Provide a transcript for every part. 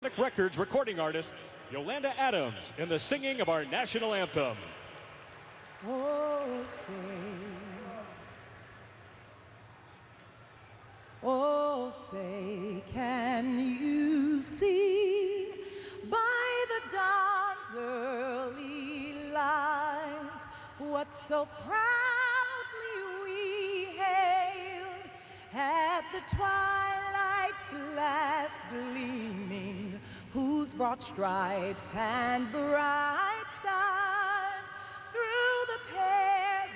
Epic Records recording artist Yolanda Adams in the singing of our national anthem. Oh, say, can you see by the dawn's early light what so proudly we hailed at the twilight's last gleaming, whose broad stripes and bright stars through the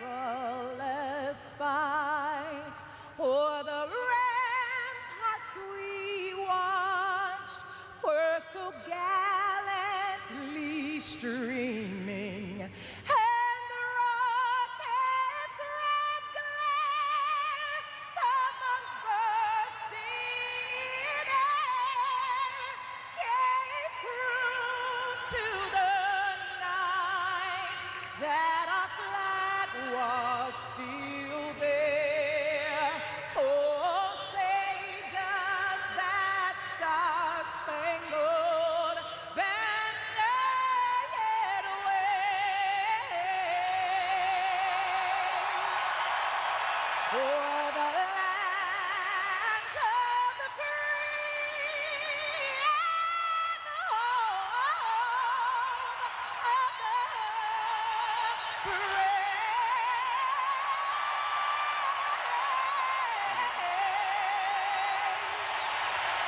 perilous fight o'er the ramparts we watched were so gallantly streaming, and the rocket's red glare, the bombs bursting in air, gave proof to the night that our flag was still there.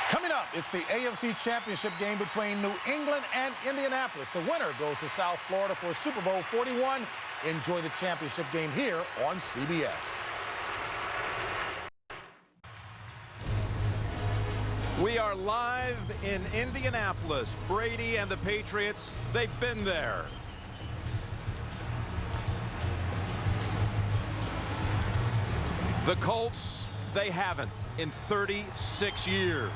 Coming up, it's the AFC Championship game between New England and Indianapolis. The winner goes to South Florida for Super Bowl 41. Enjoy the championship game here on CBS. We are live in Indianapolis. Brady and the Patriots, they've been there. The Colts, they haven't in 36 years.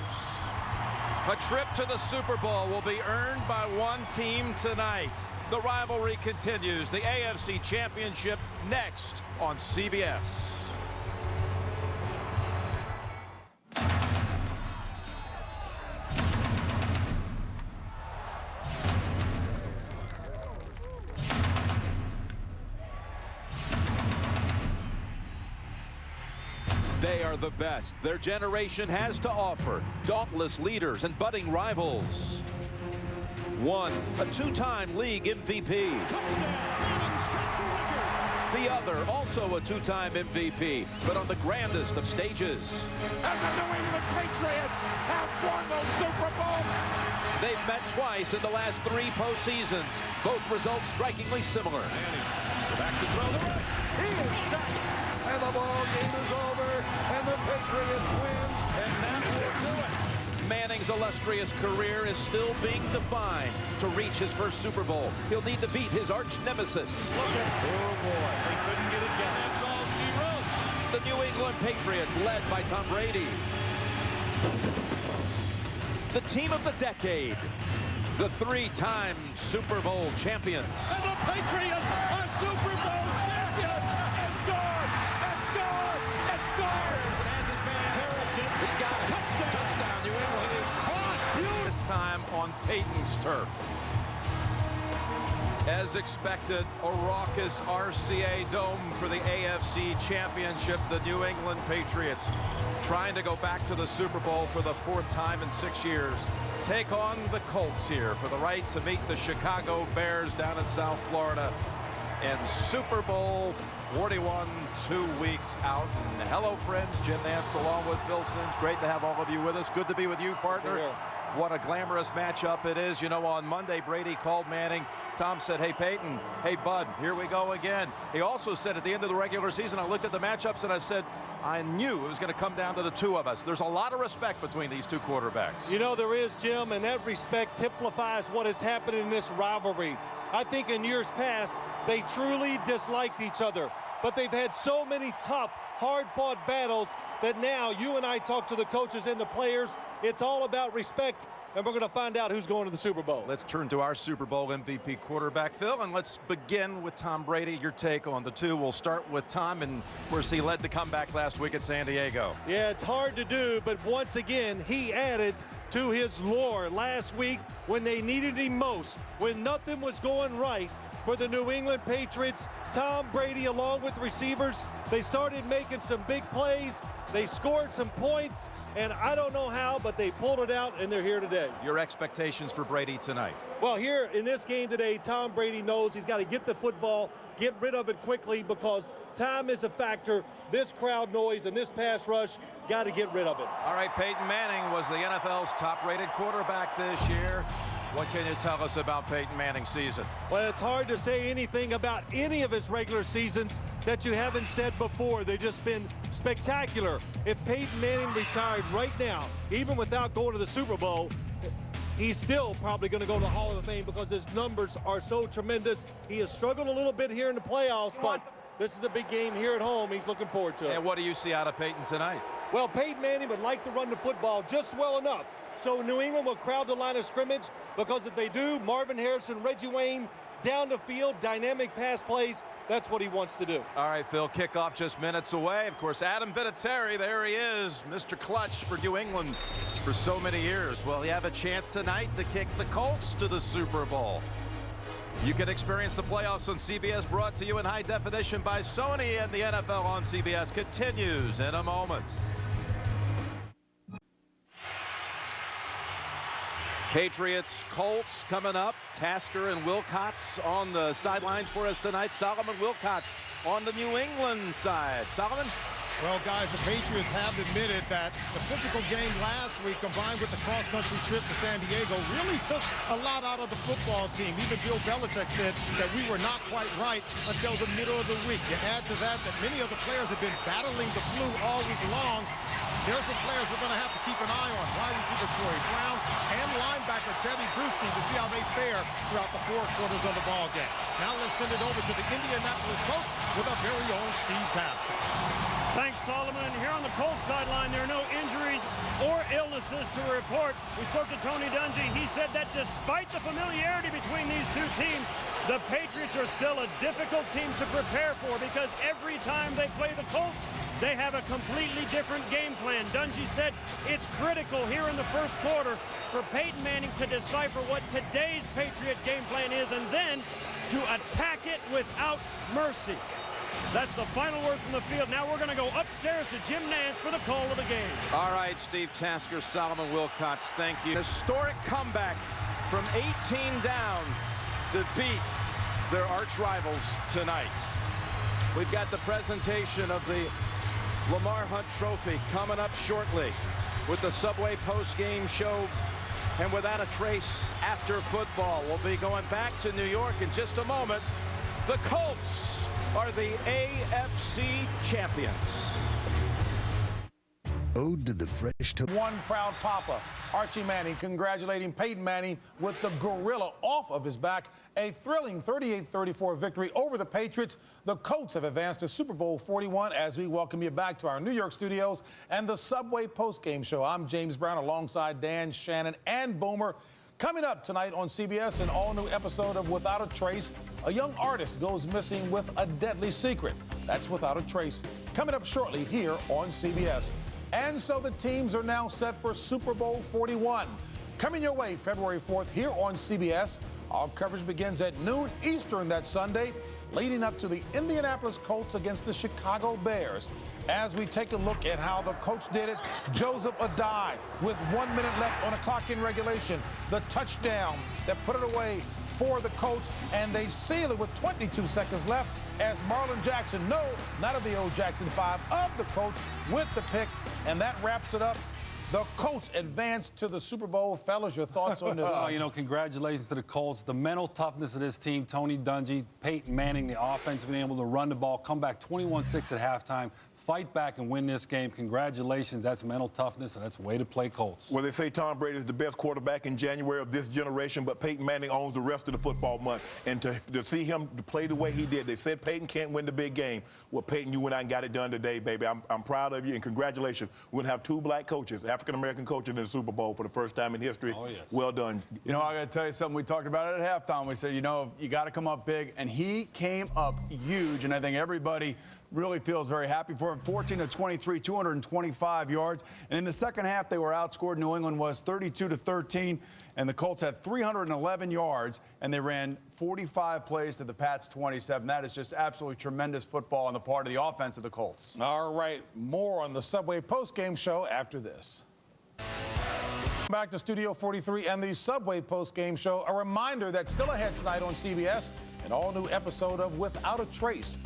A trip to the Super Bowl will be earned by one team tonight. The rivalry continues. The AFC Championship next on CBS. They are the best their generation has to offer. Dauntless leaders and budding rivals. One, a two-time league MVP. The other, also a two-time MVP, but on the grandest of stages. And the New England Patriots have won the Super Bowl. They've met twice in the last 3 postseasons. Both results strikingly similar. Back to throw the right. He is sacked. And the ball game is over, and the Patriots win, and that will do it. Manning's illustrious career is still being defined. To reach his first Super Bowl, he'll need to beat his arch nemesis. Oh boy, they couldn't get it done. That's all she wrote. The New England Patriots, led by Tom Brady. The team of the decade. The 3-time Super Bowl champions. And the Patriots are Super Bowl champions. It's gone. It's gone. It's gone. Has his man Harrison. He's got it. Touchdown. Touchdown. New England is caught. This time on Peyton's turf. As expected, a raucous RCA Dome for the AFC Championship. The New England Patriots trying to go back to the Super Bowl for the 4th time in 6 years. Take on the Colts here for the right to meet the Chicago Bears down in South Florida in Super Bowl 41, 2 weeks out. And hello, friends. Jim Nantz along with Phil Simms. Great to have all of you with us. Good to be with you, partner. Yeah. What a glamorous matchup it is. You know, on Monday, Brady called Manning. Tom said, hey, Peyton, hey, bud, here we go again. He also said at the end of the regular season, I looked at the matchups and I said, I knew it was going to come down to the two of us. There's a lot of respect between these two quarterbacks. You know, there is, Jim, and that respect typifies what is happening in this rivalry. I think in years past, they truly disliked each other, but they've had so many tough, hard-fought battles that now you and I talk to the coaches and the players. It's all about respect, and we're going to find out who's going to the Super Bowl. Let's turn to our Super Bowl MVP quarterback, Phil, and let's begin with Tom Brady. Your take on the two. We'll start with Tom, and of course, he led the comeback last week at San Diego. Yeah, it's hard to do, but once again, he added to his lure last week when they needed him most, when nothing was going right for the New England Patriots. Tom Brady, along with receivers, they started making some big plays. They scored some points, and I don't know how, but they pulled it out, and they're here today. Your expectations for Brady tonight? Well, here in this game today, Tom Brady knows he's got to get the football, get rid of it quickly, because time is a factor. This crowd noise and this pass rush, got to get rid of it. All right, Peyton Manning was the NFL's top-rated quarterback this year. What can you tell us about Peyton Manning's season? Well, it's hard to say anything about any of his regular seasons that you haven't said before. They've just been spectacular. If Peyton Manning retired right now, even without going to the Super Bowl, he's still probably going to go to the Hall of Fame because his numbers are so tremendous. He has struggled a little bit here in the playoffs, but this is the big game here at home. He's looking forward to it. And what do you see out of Peyton tonight? Well, Peyton Manning would like to run the football just well enough. So New England will crowd the line of scrimmage, because if they do, Marvin Harrison, Reggie Wayne, down the field, dynamic pass plays, that's what he wants to do. All right, Phil, kickoff just minutes away. Of course, Adam Vinatieri, there he is, Mr. Clutch for New England for so many years. Well, you have a chance tonight to kick the Colts to the Super Bowl. You can experience the playoffs on CBS, brought to you in high definition by Sony, and the NFL on CBS continues in a moment. Patriots, Colts coming up. Tasker and Wilcox on the sidelines for us tonight. Solomon Wilcox on the New England side. Solomon? Well, guys, the Patriots have admitted that the physical game last week, combined with the cross-country trip to San Diego, really took a lot out of the football team. Even Bill Belichick said that we were not quite right until the middle of the week. You add to that many of the players have been battling the flu all week long. There's some players we're going to have to keep an eye on. Wide receiver Troy Brown and linebacker Teddy Bruschi to see how they fare throughout the 4 quarters of the ball game. Now let's send it over to the Indianapolis Colts with our very own Steve Tasker. Thanks, Solomon. Here on the Colts sideline, there are no injuries or illnesses to report. We spoke to Tony Dungy. He said that despite the familiarity between these two teams, the Patriots are still a difficult team to prepare for, because every time they play the Colts, they have a completely different game plan. Dungy said it's critical here in the first quarter for Peyton Manning to decipher what today's Patriot game plan is, and then to attack it without mercy. That's the final word from the field. Now we're going to go upstairs to Jim Nantz for the call of the game. All right, Steve Tasker, Solomon Wilcox, thank you. Historic comeback from 18 down to beat their arch rivals tonight. We've got the presentation of the Lamar Hunt Trophy coming up shortly with the Subway post-game show. And without a trace after football, we'll be going back to New York in just a moment. The Colts are the AFC champions. Ode to the fresh to One proud papa, Archie Manning, congratulating Peyton Manning with the gorilla off of his back. A thrilling 38-34 victory over the Patriots. The Colts have advanced to Super Bowl 41 as we welcome you back to our New York studios and the Subway postgame show. I'm James Brown alongside Dan, Shannon, and Boomer. Coming up tonight on CBS, an all-new episode of Without a Trace. A young artist goes missing with a deadly secret. That's Without a Trace. Coming up shortly here on CBS. And so the teams are now set for Super Bowl 41. Coming your way February 4th here on CBS. Our coverage begins at noon Eastern that Sunday, leading up to the Indianapolis Colts against the Chicago Bears. As we take a look at how the Colts did it, Joseph Adai with 1 minute left on a clock in regulation. The touchdown that put it away for the Colts, and they seal it with 22 seconds left as Marlon Jackson, no, not of the old Jackson 5, of the Colts with the pick, and that wraps it up. The Colts advanced to the Super Bowl. Fellas, your thoughts on this? You know, congratulations to the Colts. The mental toughness of this team, Tony Dungy, Peyton Manning, the offense being able to run the ball, come back 21-6 at halftime, fight back and win this game. Congratulations. That's mental toughness, and that's the way to play Colts. Well, they say Tom Brady is the best quarterback in January of this generation, but Peyton Manning owns the rest of the football month. And to see him to play the way he did, they said Peyton can't win the big game. Well, Peyton, you went out and got it done today, baby. I'm proud of you, and congratulations. We're going to have 2 black coaches, African-American coaches in the Super Bowl for the first time in history. Oh, yes. Well done. You know, I got to tell you something. We talked about it at halftime. We said, you know, you got to come up big, and he came up huge, and I think everybody really feels very happy for him. 14 of 23, 225 yards. And in the second half, they were outscored. New England was 32-13, and the Colts had 311 yards, and they ran 45 plays to the Pats 27. That is just absolutely tremendous football on the part of the offense of the Colts. All right, more on the Subway postgame show after this. Back to Studio 43 and the Subway postgame show. A reminder that still ahead tonight on CBS, an all-new episode of Without a Trace.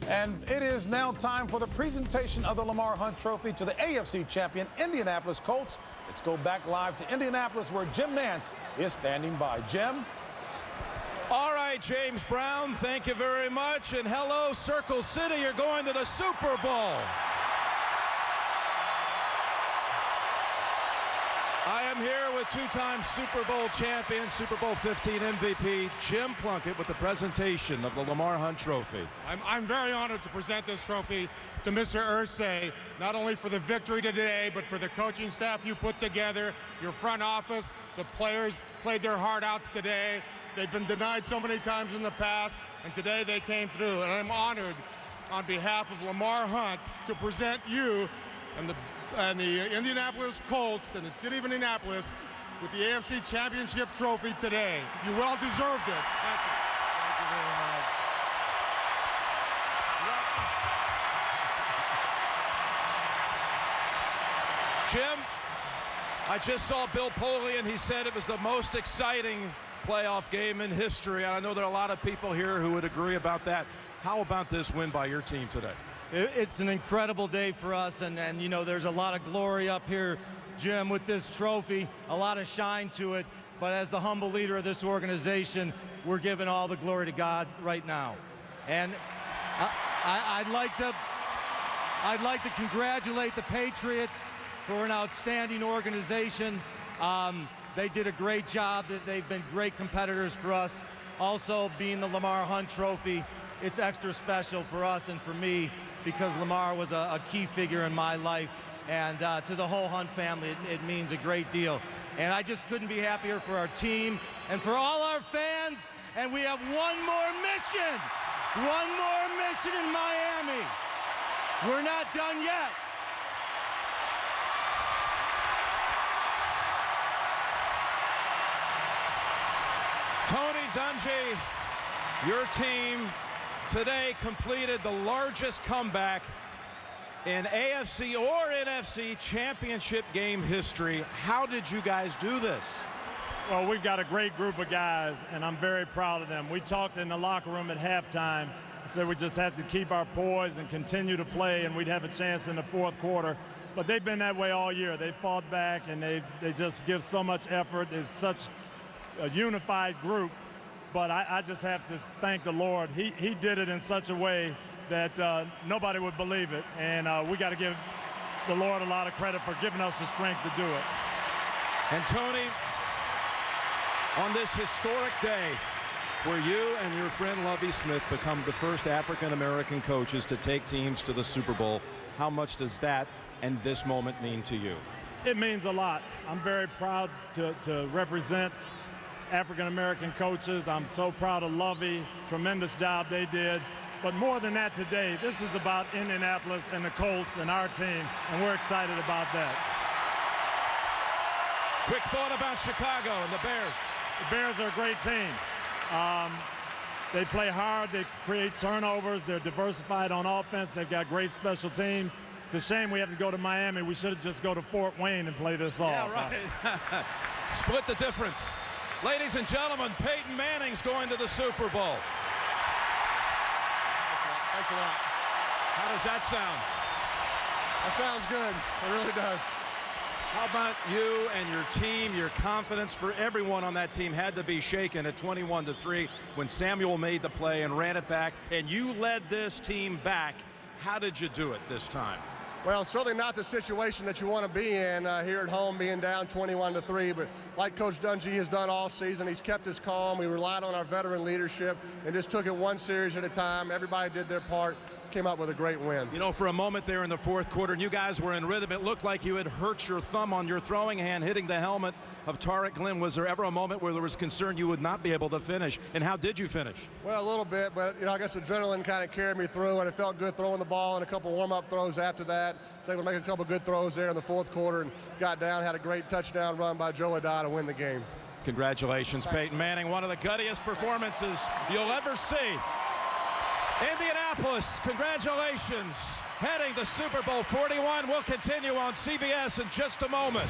And it is now time for the presentation of the Lamar Hunt Trophy to the AFC champion Indianapolis Colts. Let's go back live to Indianapolis where Jim Nantz is standing by. Jim? All right, James Brown, thank you very much. And hello, Circle City, you're going to the Super Bowl. I am here with two-time Super Bowl champion, Super Bowl 15 MVP, Jim Plunkett, with the presentation of the Lamar Hunt Trophy. I'm very honored to present this trophy to Mr. Irsay, not only for the victory today, but for the coaching staff you put together, your front office. The players played their heart outs today. They've been denied so many times in the past, and today they came through. And I'm honored on behalf of Lamar Hunt to present you and the Indianapolis Colts and the city of Indianapolis with the AFC Championship Trophy today. You well deserved it. Thank you. Thank you very much. Jim, I just saw Bill Polian. He said it was the most exciting playoff game in history. I know there are a lot of people here who would agree about that. How about this win by your team today? It's an incredible day for us, and you know, there's a lot of glory up here, Jim, with this trophy, a lot of shine to it. But as the humble leader of this organization, we're giving all the glory to God right now. And I'd like to congratulate the Patriots for an outstanding organization. They did a great job. They've been great competitors for us. Also, being the Lamar Hunt Trophy, it's extra special for us and for me, because Lamar was a key figure in my life, and to the whole Hunt family, it means a great deal. And I just couldn't be happier for our team and for all our fans. And we have one more mission in Miami. We're not done yet. Tony Dungy, your team today completed the largest comeback in AFC or NFC championship game history. How did you guys do this? Well, we've got a great group of guys, and I'm very proud of them. We talked in the locker room at halftime, said we just have to keep our poise and continue to play, and we'd have a chance in the fourth quarter. But they've been that way all year. They fought back, and they just give so much effort. It's such a unified group. But I just have to thank the Lord. He did it in such a way that nobody would believe it. And we got to give the Lord a lot of credit for giving us the strength to do it. And Tony, on this historic day where you and your friend Lovie Smith become the first African-American coaches to take teams to the Super Bowl, how much does that and this moment mean to you? It means a lot. I'm very proud to represent African-American coaches. I'm so proud of Lovie. Tremendous job they did. But more than that today, this is about Indianapolis and the Colts and our team, and we're excited about that. Quick thought about Chicago and the Bears. The Bears are a great team. They play hard. They create turnovers. They're diversified on offense. They've got great special teams. It's a shame we have to go to Miami. We should have just go to Fort Wayne and play this off. Yeah, right. Split the difference. Ladies and gentlemen, Peyton Manning's going to the Super Bowl. Thanks a lot. How does that sound? That sounds good. It really does. How about you and your team? Your confidence for everyone on that team had to be shaken at 21-3 when Samuel made the play and ran it back, and you led this team back. How did you do it this time? Well, certainly not the situation that you want to be in here at home, being down 21-3. But like Coach Dungy has done all season, he's kept us calm. We relied on our veteran leadership and just took it one series at a time. Everybody did their part. came out with a great win. You know, for a moment there in the fourth quarter, and you guys were in rhythm, it looked like you had hurt your thumb on your throwing hand hitting the helmet of Tarek Glenn. Was there ever a moment where there was concern you would not be able to finish? And how did you finish? Well, a little bit, but, I guess adrenaline kind of carried me through, and it felt good throwing the ball and a couple warm-up throws after that. I was able to make a couple good throws there in the fourth quarter and got down, had a great touchdown run by Joe Adai to win the game. Congratulations, Peyton Manning. One of the guttiest performances you'll ever see. Indianapolis, congratulations. Heading to Super Bowl 41. We'll continue on CBS in just a moment.